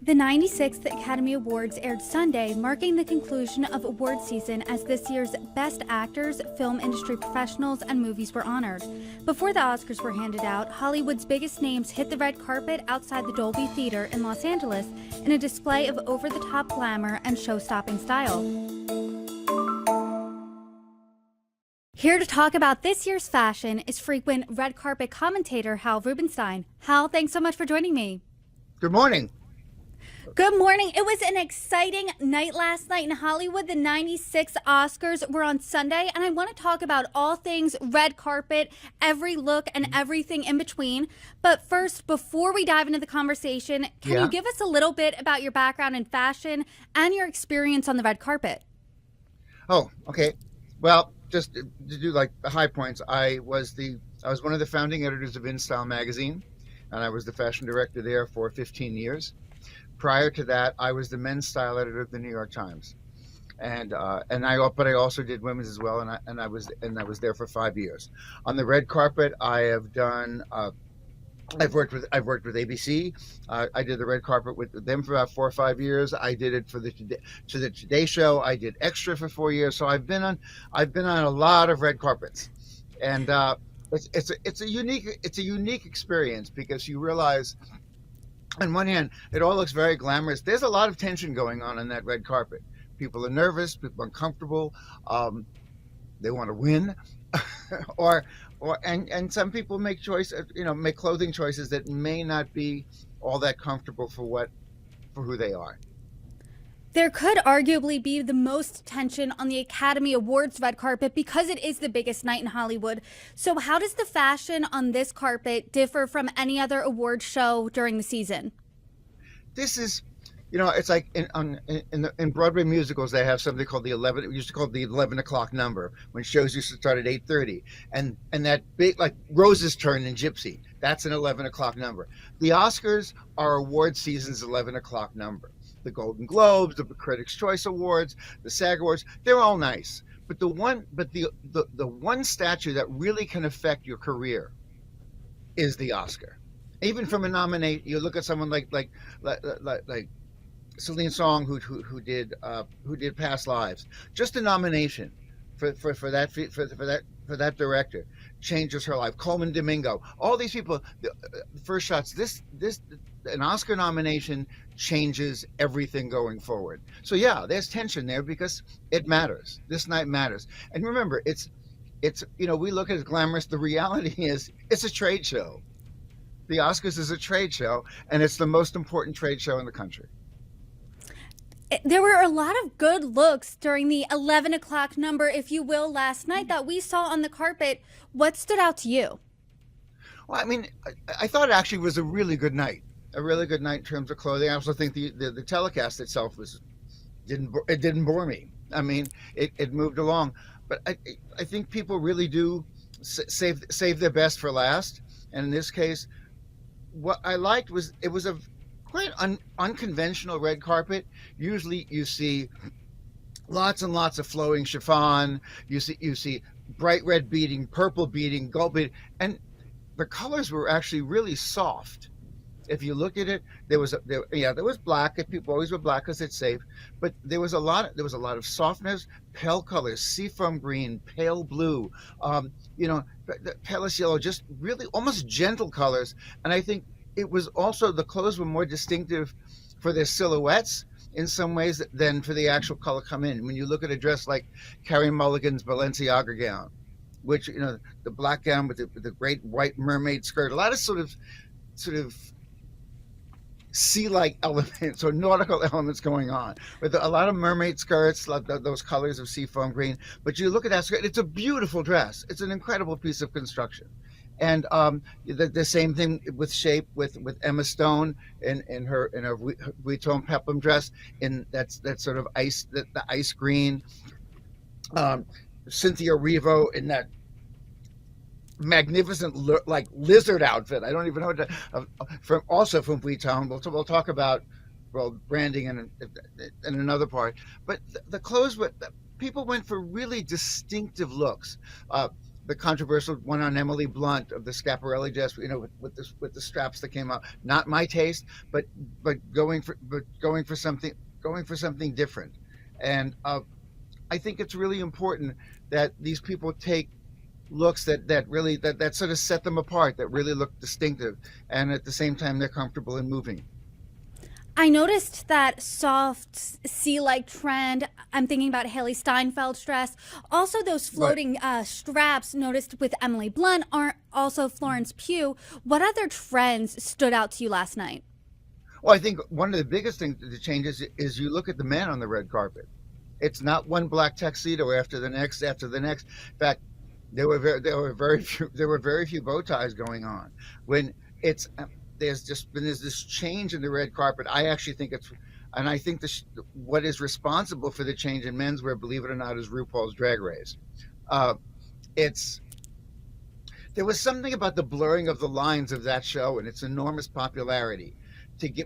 The 96th Academy Awards aired Sunday, marking the conclusion of award season as this year's Best Actors, film industry professionals, and movies were honored. Before the Oscars were handed out, Hollywood's biggest names hit the red carpet outside the Dolby Theater in Los Angeles in a display of over-the-top glamour and show-stopping style. Here to talk about this year's fashion is frequent red carpet commentator Hal Rubenstein. Hal, thanks so much for joining me. Good morning. Good morning. It was an exciting night last night in Hollywood. The 96 Oscars were on Sunday, and I want to talk about all things red carpet, every look, and everything in between. But first, before we dive into the conversation, can you give us a little bit about your background in fashion and your experience on the red carpet? Oh, okay. Well, just to do like the high points, I was one of the founding editors of InStyle magazine, and I was the fashion director there for 15 years. Prior to that, I was the men's style editor of the New York Times, but I also did women's as well, and I was there for 5 years. On the red carpet, I have done. I've worked with ABC. I did the red carpet with them for about 4 or 5 years. I did it for the Today Show. I did extra for 4 years. So I've been on a lot of red carpets, and it's a unique experience because you realize, on one hand, it all looks very glamorous. There's a lot of tension going on that red carpet. People are nervous, people are uncomfortable, they want to win, and some people make clothing choices that may not be all that comfortable for who they are. There could arguably be the most tension on the Academy Awards red carpet because it is the biggest night in Hollywood. So how does the fashion on this carpet differ from any other award show during the season? This is, it's like in Broadway musicals, they have something called we used to call it the 11 o'clock number, when shows used to start at 8:30. And that big, like Rose's Turn in Gypsy, that's an 11 o'clock number. The Oscars are award season's 11 o'clock number. The Golden Globes, the Critics' Choice Awards, the SAG Awards, they're all nice. But the one statue that really can affect your career is the Oscar. Even from a nominate, you look at someone like Celine Song, who did Past Lives. Just a nomination for that director changes her life. Coleman Domingo, all these people, first shots. An Oscar nomination changes everything going forward. So yeah, there's tension there because it matters. This night matters. And remember, it's we look at it as glamorous. The reality is it's a trade show. The Oscars is a trade show, and it's the most important trade show in the country. There were a lot of good looks during the 11 o'clock number, if you will, last night that we saw on the carpet. What stood out to you? Well, I mean, I thought it actually was a really good night. A really good night in terms of clothing. I also think the telecast itself didn't bore me. I mean, it moved along, but I think people really do save their best for last. And in this case, what I liked was it was a quite unconventional red carpet. Usually, you see lots and lots of flowing chiffon. You see bright red beading, purple beading, gold beading, and the colors were actually really soft. If you look at it, there was black. People always wear black because it's safe, but there was a lot of softness, pale colors, seafoam green, pale blue, palest yellow, just really almost gentle colors. And I think it was also, the clothes were more distinctive for their silhouettes in some ways than for the actual color come in. When you look at a dress like Carey Mulligan's Balenciaga gown, which the black gown with the great white mermaid skirt, a lot of sort of sea-like elements or nautical elements going on, with a lot of mermaid skirts, like those colors of seafoam green. But you look at that skirt, it's a beautiful dress. It's an incredible piece of construction. And the same thing with shape with Emma Stone in her Vuitton peplum dress in that sort of the ice green. Cynthia Erivo in that magnificent like lizard outfit. I don't even know what from Vuitton. We'll talk about branding in another part. But the clothes, people went for really distinctive looks. the controversial one on Emily Blunt of the Schiaparelli dress, with the straps that came out. Not my taste, but going for something different. And I think it's really important that these people take looks that sort of set them apart, that really look distinctive, and at the same time they're comfortable in moving. I noticed that soft sea-like trend. I'm thinking about Haley Steinfeld's dress. Also, those floating straps noticed with Emily Blunt, aren't also Florence Pugh. What other trends stood out to you last night? Well, I think one of the biggest things that changes is you look at the men on the red carpet. It's not one black tuxedo after the next after the next. In fact, there were very few bow ties going on. When it's there's this change in the red carpet. I actually think and I think what is responsible for the change in menswear, believe it or not, is RuPaul's Drag Race. It's There was something about the blurring of the lines of that show and its enormous popularity.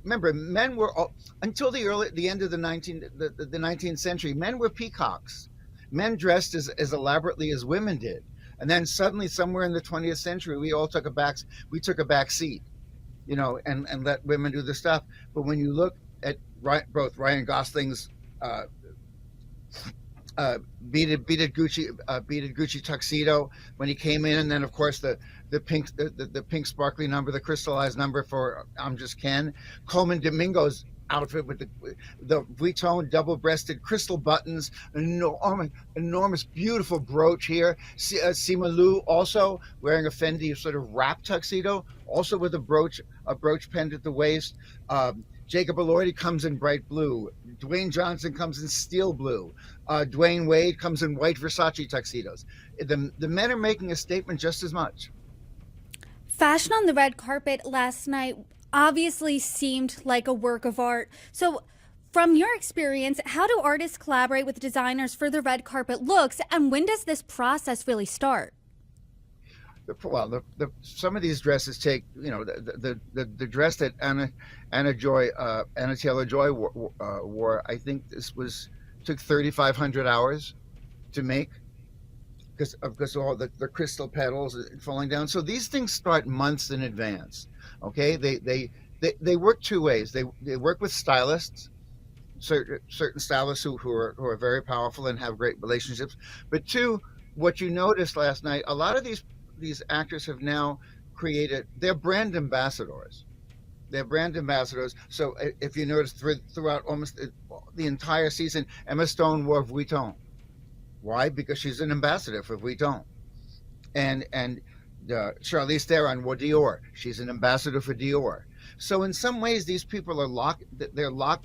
Remember, men were until the end of the 19th century, men were peacocks. Men dressed as elaborately as women did. And then suddenly, somewhere in the 20th century, we took a back seat, and let women do the stuff. But when you look at both Ryan Gosling's beaded Gucci tuxedo when he came in, and then of course the pink sparkly number, the crystallized number for I'm Just Ken. Coleman Domingo's outfit with the Vuitton double-breasted crystal buttons, enormous beautiful brooch here. Simalu also wearing a Fendi sort of wrap tuxedo, also with a brooch penned at the waist. Jacob Elordi comes in bright blue. Dwayne Johnson comes in steel blue. Dwayne Wade comes in white Versace tuxedos. The men are making a statement just as much. Fashion on the red carpet last night obviously seemed like a work of art. So, from your experience, how do artists collaborate with designers for the red carpet looks, and when does this process really start? Well, some of these dresses take, the dress that Anna Taylor-Joy wore. I think took 3,500 hours to make because of all the crystal petals falling down. So these things start months in advance. Okay, they work two ways. They work with stylists, certain stylists who are very powerful and have great relationships. But two, what you noticed last night, a lot of these actors have now created, they're brand ambassadors. They're brand ambassadors. So if you notice throughout almost the entire season, Emma Stone wore Vuitton. Why? Because she's an ambassador for Vuitton. And Charlize Theron wore Dior. She's an ambassador for Dior. So in some ways, these people are locked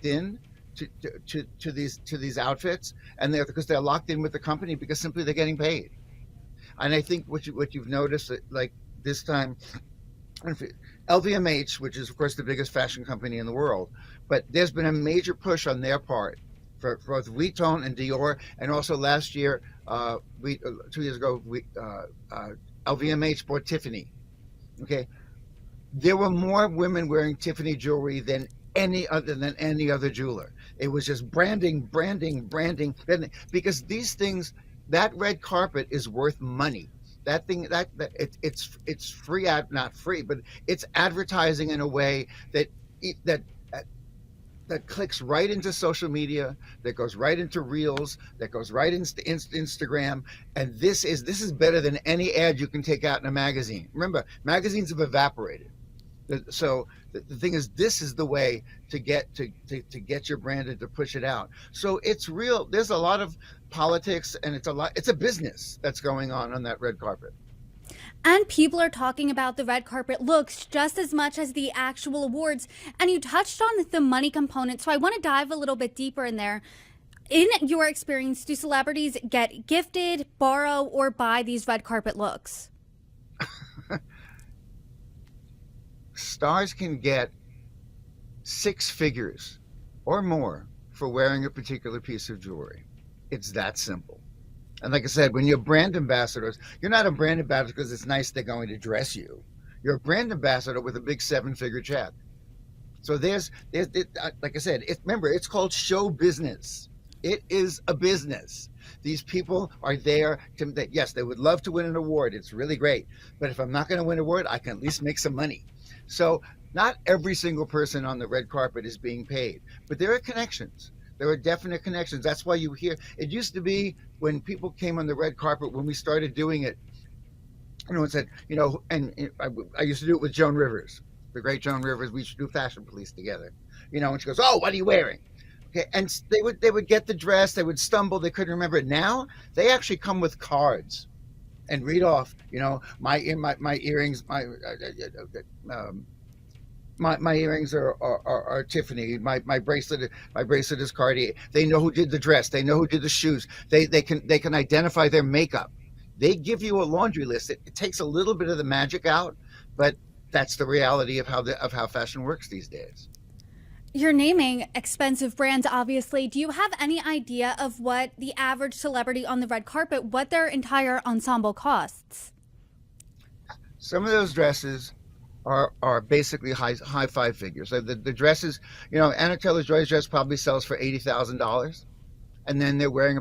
in to these outfits, and because they're locked in with the company because simply they're getting paid. And I think what you've noticed, like this time, LVMH, which is of course the biggest fashion company in the world, but there's been a major push on their part for both Vuitton and Dior, and also last year, 2 years ago, LVMH bought Tiffany. Okay, there were more women wearing Tiffany jewelry than any other jeweler. It was just branding, because these things. That red carpet is worth money. That thing, it's free not free, but it's advertising in a way that clicks right into social media, that goes right into Reels, that goes right into Instagram, and this is better than any ad you can take out in a magazine. Remember, magazines have evaporated. So the thing is, this is the way to get your brand and to push it out. So it's real. There's a lot of politics, and it's a business that's going on that red carpet. And people are talking about the red carpet looks just as much as the actual awards. And you touched on the money component, so I want to dive a little bit deeper in there. In your experience, do celebrities get gifted, borrow, or buy these red carpet looks? Stars can get 6 figures or more for wearing a particular piece of jewelry. It's that simple. And like I said, when you're brand ambassadors, you're not a brand ambassador because it's nice they're going to dress you. You're a brand ambassador with a big 7-figure check. So there's like I said, remember, it's called show business. It is a business. These people are there to, yes, they would love to win an award. It's really great. But if I'm not going to win an award, I can at least make some money. So not every single person on the red carpet is being paid, but there are connections. There are definite connections. That's why you hear, it used to be when people came on the red carpet, when we started doing it, everyone said, and I used to do it with Joan Rivers, the great Joan Rivers. We should do Fashion Police together, and she goes, "Oh, what are you wearing?" Okay, and they would get the dress, they would stumble, they couldn't remember it. Now they actually come with cards and read off, my earrings, my earrings are Tiffany. My bracelet is Cartier. They know who did the dress. They know who did the shoes. They can identify their makeup. They give you a laundry list. It takes a little bit of the magic out, but that's the reality of how fashion works these days. You're naming expensive brands, obviously. Do you have any idea of what the average celebrity on the red carpet, what their entire ensemble costs? Some of those dresses are basically high five figures. So the dresses, Anna Taylor-Joy's dress probably sells for $80,000, and then they're wearing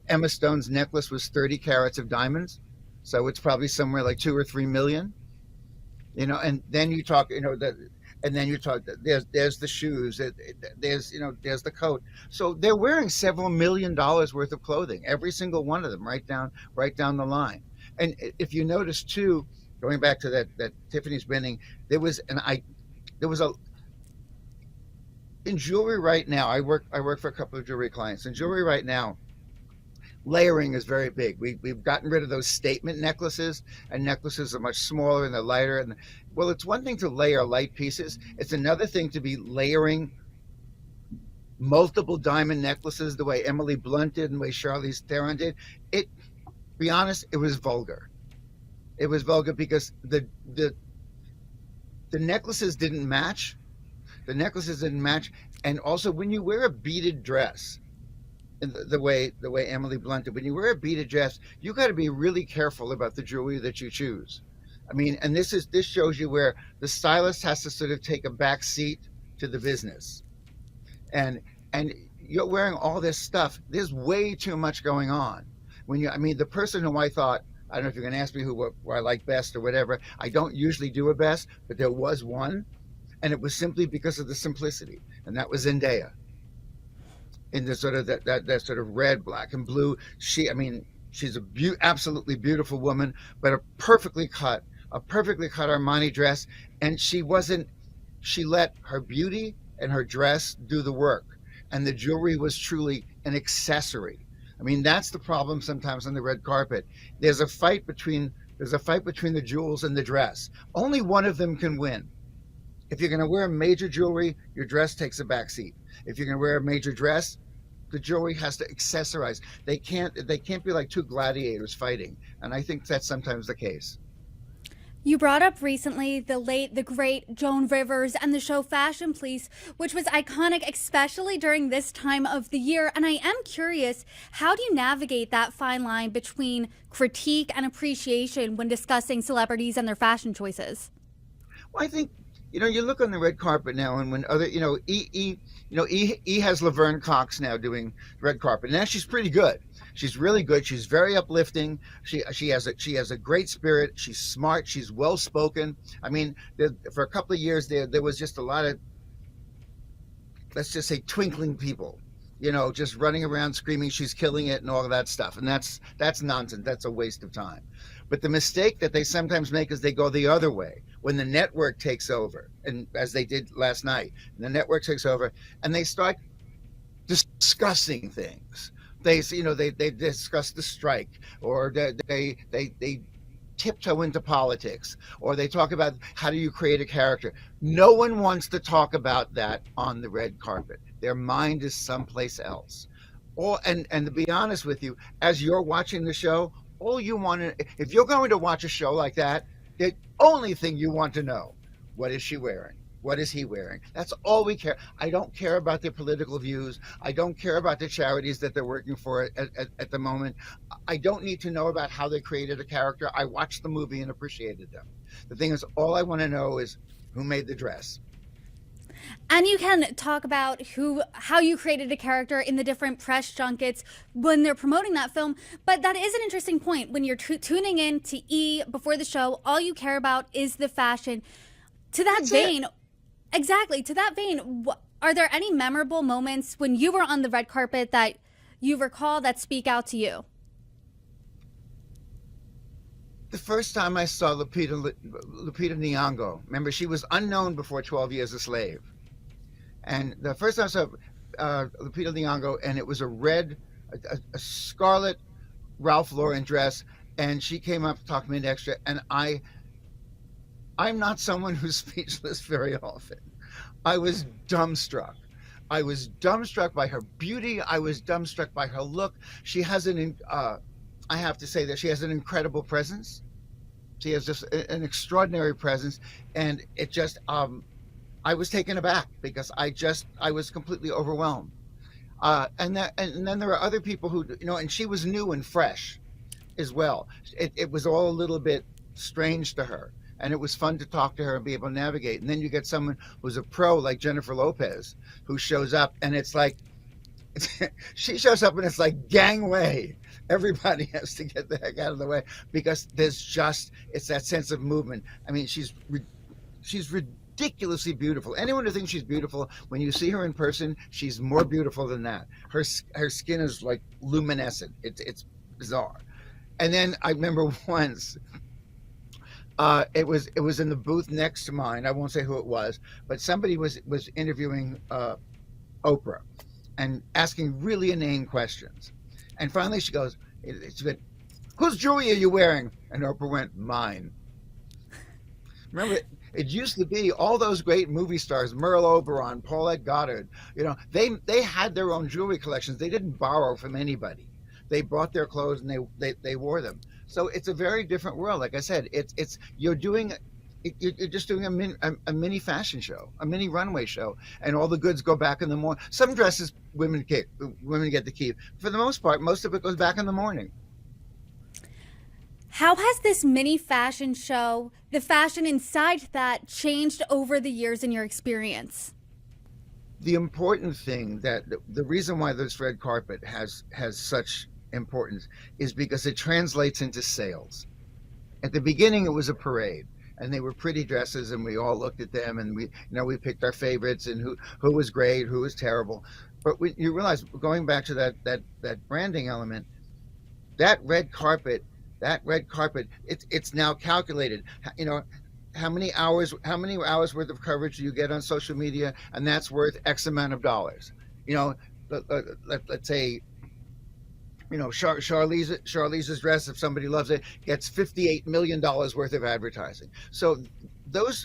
Emma Stone's necklace was 30 carats of diamonds, so it's probably somewhere like 2 or 3 million. And then you talk, and then you talk. There's the shoes. There's the coat. So they're wearing several $1 million worth of clothing, every single one of them, right down the line. And if you notice too, going back to that Tiffany's winning, there was a in jewelry right now. I work for a couple of jewelry clients. In jewelry right now, layering is very big. We've gotten rid of those statement necklaces, and necklaces are much smaller and they're lighter. And well, it's one thing to layer light pieces. It's another thing to be layering multiple diamond necklaces the way Emily Blunt did and the way Charlize Theron did. Be honest, it was vulgar. It was vulgar because the necklaces didn't match. The necklaces didn't match, and also when you wear a beaded dress, the way Emily Blunt did, when you wear a beaded dress, you got to be really careful about the jewelry that you choose. I mean, and this shows you where the stylist has to sort of take a back seat to the business, and you're wearing all this stuff. There's way too much going on. The person who I thought, I don't know if you're going to ask me who I like best or whatever. I don't usually do a best, but there was one, and it was simply because of the simplicity, and that was Zendaya. In the sort of that sort of red, black, and blue. She's a absolutely beautiful woman, but a perfectly cut Armani dress, and she let her beauty and her dress do the work, and the jewelry was truly an accessory. That's the problem sometimes on the red carpet. There's a fight between the jewels and the dress. Only one of them can win. If you're going to wear major jewelry, your dress takes a back seat. If you're going to wear a major dress, the jewelry has to accessorize. They can't be like two gladiators fighting, and I think that's sometimes the case. You brought up recently the great Joan Rivers and the show Fashion Police, which was iconic, especially during this time of the year. And I am curious, how do you navigate that fine line between critique and appreciation when discussing celebrities and their fashion choices? Well, I think, you look on the red carpet now, and when other, E has Laverne Cox now doing red carpet. Now she's pretty good. She's really good. She's very uplifting. She has a great spirit. She's smart. She's well spoken. For a couple of years there was just a lot of, let's just say, twinkling people, just running around screaming she's killing it and all of that stuff. And that's nonsense. That's a waste of time. But the mistake that they sometimes make is they go the other way when the network takes over, and as they did last night, the network takes over and they start discussing things. They discuss the strike, or they tiptoe into politics, or they talk about how do you create a character. No one wants to talk about that on the red carpet. Their mind is someplace else. And to be honest with you, as you're watching the show, all you want to, if you're going to watch a show like that, the only thing you want to know, what is she wearing? What is he wearing? That's all we care. I don't care about their political views. I don't care about the charities that they're working for at the moment. I don't need to know about how they created a character. I watched the movie and appreciated them. The thing is, all I want to know is who made the dress. And you can talk about how you created a character in the different press junkets when they're promoting that film. But that is an interesting point. When you're tuning in to E before the show, all you care about is the fashion. To that That's it. vein, exactly. To that vein, are there any memorable moments when you were on the red carpet that you recall that speak out to you? The first time I saw Lupita Nyong'o, remember she was unknown before 12 Years a Slave, and the first time I saw Lupita Nyong'o, and it was a scarlet Ralph Lauren dress, and she came up to talk to me in extra, and I'm not someone who's speechless very often. I was dumbstruck. I was dumbstruck by her beauty. I was dumbstruck by her look. She has I have to say that she has an incredible presence. She has just an extraordinary presence, and it just I was taken aback because I was completely overwhelmed. And then there are other people who, and she was new and fresh as well. It was all a little bit strange to her, and it was fun to talk to her and be able to navigate. And then you get someone who's a pro like Jennifer Lopez, who shows up, and it's like she shows up and it's like gangway. Everybody has to get the heck out of the way because it's that sense of movement. I mean, she's ridiculously beautiful. Anyone who thinks she's beautiful, when you see her in person, she's more beautiful than that. Her skin is like luminescent. It's bizarre. And then I remember once, it was in the booth next to mine. I won't say who it was, but somebody was interviewing Oprah and asking really inane questions. And finally she went, "Whose jewelry are you wearing?" And Oprah went, "Mine." Remember, it used to be all those great movie stars, Merle Oberon, Paulette Goddard, they had their own jewelry collections. They didn't borrow from anybody. They bought their clothes and they wore them. So it's a very different world. Like I said, you're just doing a mini fashion show, a mini runway show, and all the goods go back in the morning. Some dresses women get to keep. For the most part, most of it goes back in the morning. How has this mini fashion show, the fashion inside that, changed over the years in your experience? The important thing the reason why this red carpet has such importance is because it translates into sales. At the beginning, it was a parade, and they were pretty dresses, and we all looked at them, and we picked our favorites and who was great, who was terrible. But you realize, going back to that branding element, that red carpet, it's now calculated. How many hours worth of coverage do you get on social media, and that's worth X amount of dollars. Let's say, Charlize's dress, if somebody loves it, gets $58 million worth of advertising. So the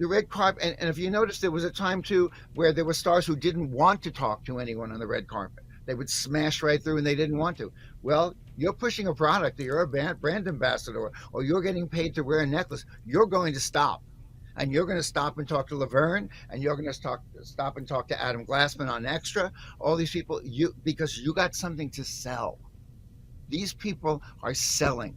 red carpet, and if you notice, there was a time too where there were stars who didn't want to talk to anyone on the red carpet. They would smash right through and they didn't want to. Well, you're pushing a product, or you're a brand ambassador, or you're getting paid to wear a necklace, you're going to stop. And you're going to stop and talk to Laverne, and you're going to stop and talk to Adam Glassman on Extra. All these people, because you got something to sell. These people are selling.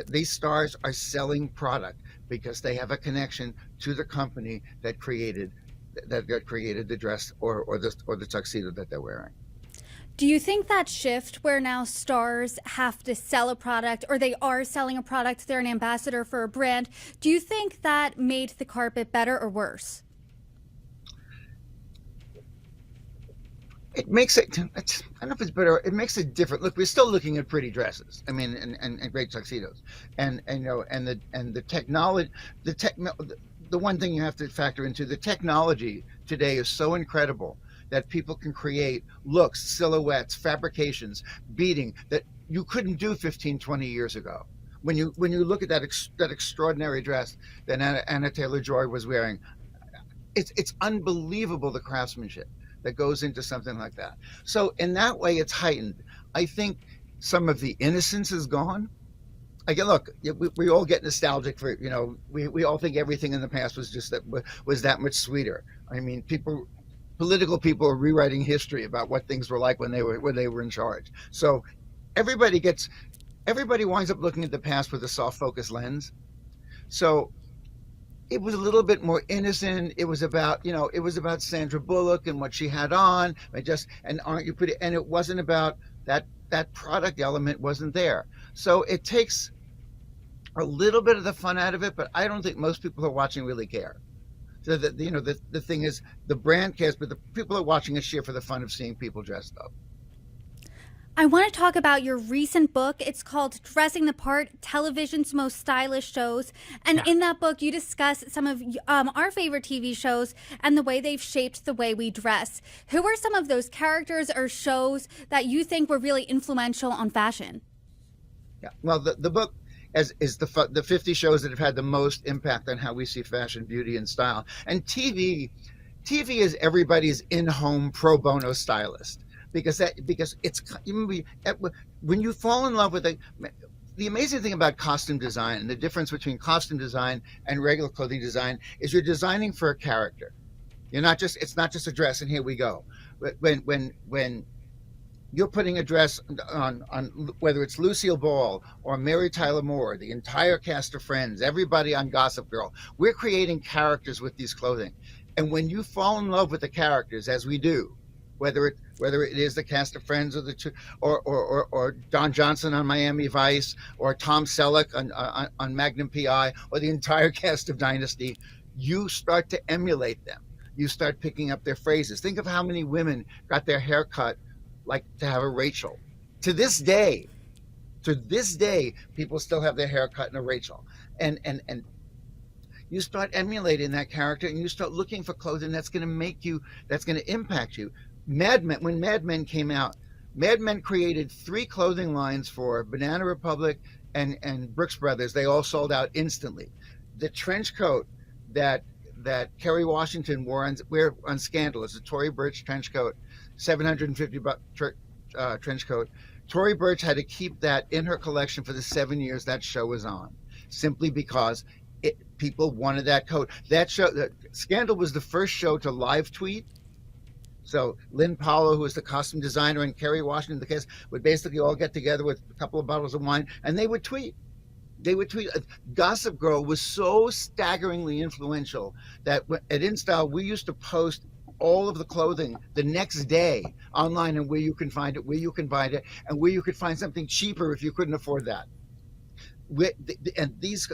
These stars are selling product because they have a connection to the company that created the dress or the tuxedo that they're wearing. Do you think that shift where now stars have to sell a product, or they are selling a product, they're an ambassador for a brand, do you think that made the carpet better or worse? It makes it, I don't know if it's better, it makes it different. Look, we're still looking at pretty dresses. I mean, and great tuxedos. And the technology, the one thing you have to factor into, the technology today is so incredible that people can create looks, silhouettes, fabrications, beading that you couldn't do 15, 20 years ago. When you look at that extraordinary dress that Anna Taylor-Joy was wearing, it's unbelievable, the craftsmanship that goes into something like that. So in that way, it's heightened. I think some of the innocence is gone. Again, look, we all get nostalgic for, we all think everything in the past was that much sweeter. I mean, political people are rewriting history about what things were like when they were in charge. So everybody winds up looking at the past with a soft focus lens. So it was a little bit more innocent. It was about, it was about Sandra Bullock and what she had on. And aren't you pretty? And it wasn't about that product element wasn't there. So it takes a little bit of the fun out of it, but I don't think most people who are watching really care. So the thing is, the brand cares, but the people who are watching is here for the fun of seeing people dressed up. I want to talk about your recent book. It's called Dressing the Part, Television's Most Stylish Shows. And in that book, you discuss some of our favorite TV shows and the way they've shaped the way we dress. Who are some of those characters or shows that you think were really influential on fashion? Yeah. Well, the book is the 50 shows that have had the most impact on how we see fashion, beauty, and style. And TV is everybody's in-home pro bono stylist. Because it's when you fall in love with the amazing thing about costume design and the difference between costume design and regular clothing design is you're designing for a character. It's not just a dress and here we go. When you're putting a dress on whether it's Lucille Ball or Mary Tyler Moore, the entire cast of Friends, everybody on Gossip Girl, we're creating characters with these clothing. And when you fall in love with the characters, as we do, whether it is the cast of Friends or Don Johnson on Miami Vice or Tom Selleck on Magnum PI or the entire cast of Dynasty, you start to emulate them. You start picking up their phrases. Think of how many women got their hair cut like to have a Rachel. To this day, people still have their hair cut in a Rachel. And you start emulating that character and you start looking for clothing that's going to impact you. When Mad Men came out, Mad Men created 3 clothing lines for Banana Republic and Brooks Brothers. They all sold out instantly. The trench coat that Kerry Washington wore on Scandal is a Tory Burch trench coat, $750 trench coat. Tory Burch had to keep that in her collection for the 7 years that show was on, simply because people wanted that coat. Scandal was the first show to live tweet. So Lynn Paulo, who was the costume designer, and Kerry Washington, the cast, would basically all get together with a couple of bottles of wine, and they would tweet. Gossip Girl was so staggeringly influential that at InStyle, we used to post all of the clothing the next day online and where you can find it, and where you could find something cheaper if you couldn't afford that. And these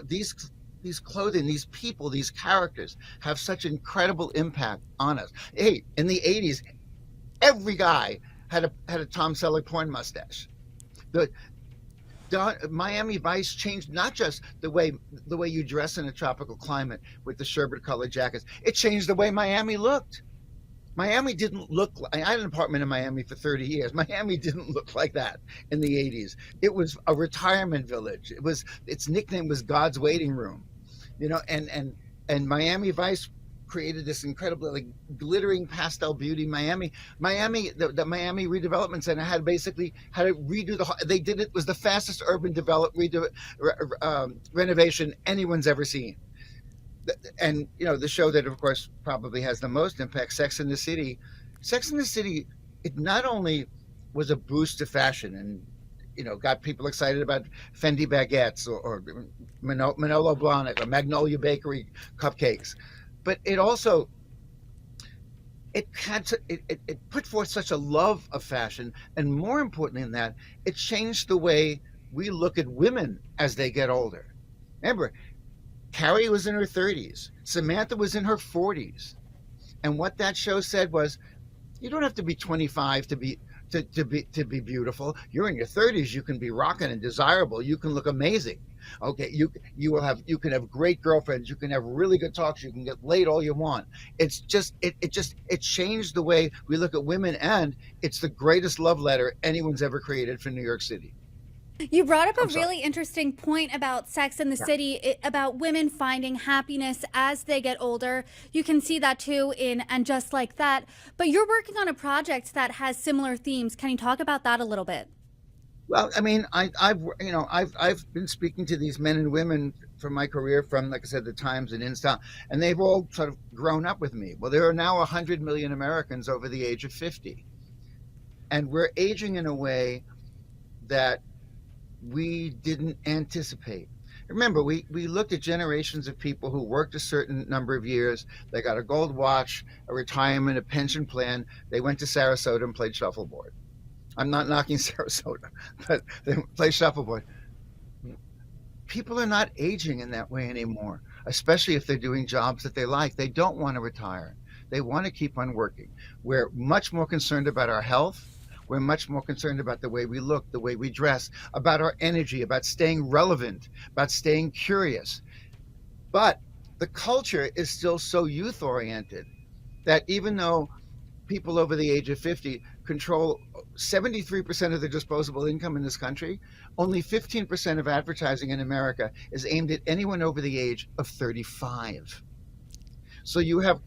clothing, these people, these characters have such incredible impact on us. Hey, in the 80s, every guy had a Tom Selleck porn mustache. Miami Vice changed not just the way you dress in a tropical climate with the sherbet colored jackets. It changed the way Miami looked. Miami didn't look like, I had an apartment in Miami for 30 years. Miami didn't look like that in the 80s. It was a retirement village. Its nickname was God's waiting room. And Miami Vice created this incredibly glittering pastel beauty. The Miami Redevelopment Center had to redo they did it was the fastest urban renovation anyone's ever seen. And the show that of course probably has the most impact, Sex and the City, it not only was a boost to fashion and got people excited about Fendi baguettes or Manolo Blahnik or Magnolia Bakery cupcakes, but it also it put forth such a love of fashion, and more importantly than that, it changed the way we look at women as they get older. Remember, Carrie was in her 30s, Samantha was in her 40s, and what that show said was, you don't have to be 25 to be beautiful. You're in your 30s. You can be rocking and desirable. You can look amazing. Okay, you can have great girlfriends. You can have really good talks. You can get laid all you want. It changed the way we look at women, and it's the greatest love letter anyone's ever created for New York City. You brought up a really interesting point about Sex and the City, about women finding happiness as they get older. You can see that too in And Just Like That. But you're working on a project that has similar themes. Can you talk about that a little bit? Well, I mean, I've been speaking to these men and women from my career, from, like I said, the Times and InStyle, and they've all sort of grown up with me. Well, there are now 100 million Americans over the age of 50, and we're aging in a way that we didn't anticipate. Remember, we looked at generations of people who worked a certain number of years. They got a gold watch, a retirement, a pension plan. They went to Sarasota and played shuffleboard. I'm not knocking Sarasota, but they play shuffleboard. People are not aging in that way anymore, especially if they're doing jobs that they like. They don't want to retire. They want to keep on working. We're much more concerned about our health. We're much more concerned about the way we look, the way we dress, about our energy, about staying relevant, about staying curious. But the culture is still so youth oriented that even though people over the age of 50 control 73% of the disposable income in this country, only 15% of advertising in America is aimed at anyone over the age of 35. So you have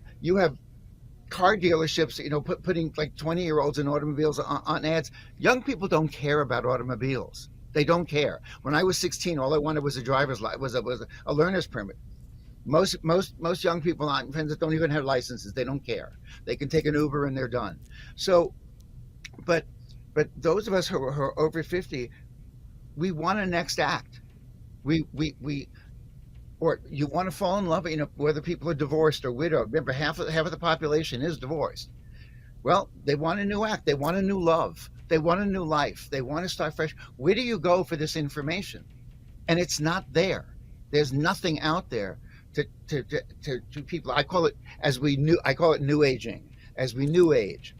car dealerships, putting like 20-year-olds in automobiles on ads. Young people don't care about automobiles. They don't care. When I was 16, all I wanted was a driver's license, was a learner's permit. Most young people on friends don't even have licenses. They don't care. They can take an Uber and they're done. So, but those of us who are over 50, we want a next act. We or you want to fall in love, whether people are divorced or widowed. Remember, half of the population is divorced. Well, they want a new act. They want a new love. They want a new life. They want to start fresh. Where do you go for this information? And it's not there. There's nothing out there to people. I call it new aging, as we new age.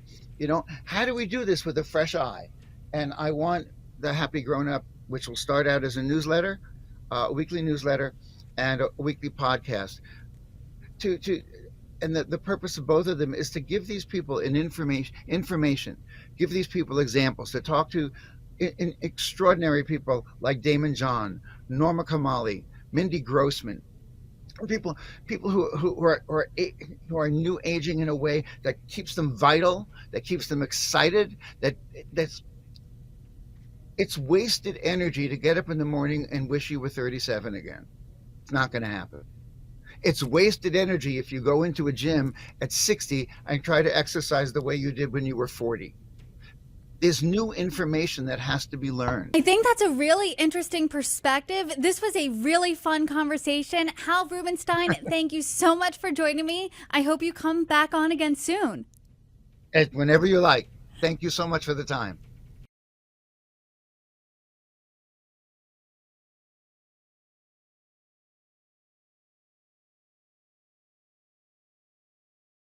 How do we do this with a fresh eye? And I want the Happy Grownup, which will start out as a newsletter, a weekly newsletter, and a weekly podcast. And the purpose of both of them is to give these people information, give these people examples, to talk to extraordinary people like Damon John, Norma Kamali, Mindy Grossman, people who are new aging in a way that keeps them vital, that keeps them excited. It's wasted energy to get up in the morning and wish you were 37 again. It's not going to happen. It's wasted energy if you go into a gym at 60 and try to exercise the way you did when you were 40. There's new information that has to be learned. I think that's a really interesting perspective. This was a really fun conversation. Hal Rubenstein, thank you so much for joining me. I hope you come back on again soon. Whenever you like. Thank you so much for the time.